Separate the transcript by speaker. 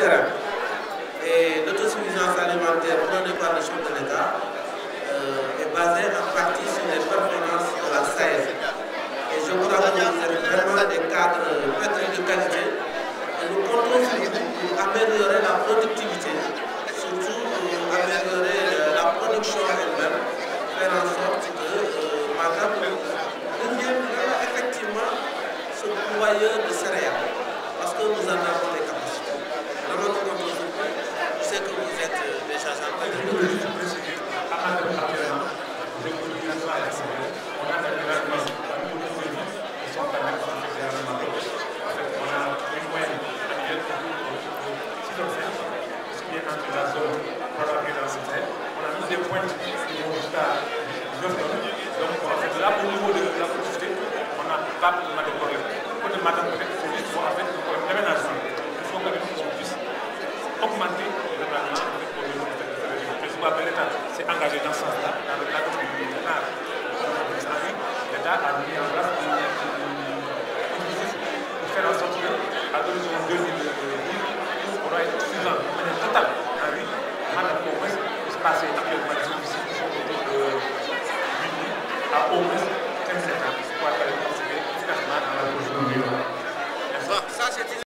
Speaker 1: terrain. Et l'autosuffisance alimentaire prônée par le chef de l'État est basée en partie sur les performances de la SAES. Et je crois que vous êtes vraiment des cadres pétris de qualité. Et nous comptons sur vous pour améliorer la productivité, surtout pour améliorer la production elle-même, faire en sorte que Matam devienne effectivement ce pourvoyeur de céréales, parce que nous en avons les capacités. Dans notre contrôle, je sais que vous êtes déjà en train de nous dire.
Speaker 2: Des points qui vont jusqu'à 9 tonnes. Donc, en fait, là, au niveau de la productivité, on n'a pas de problème. Côté Matam, peut-être, il faut juste voir avec le problème d'aménagement. Il faut quand même qu'on puisse augmenter l'aménagement avec le niveau de la. Je vois que l'État s'est engagé dans ce sens-là, dans le cadre du Sénat. L'État a mis en place un dispositif pour faire en sorte qu'à l'horizon 2010, on aura été suffisant de manière totale en riz. Matam, au moins, passer actuellement des officiers qui sont autour de 8 000 à au moins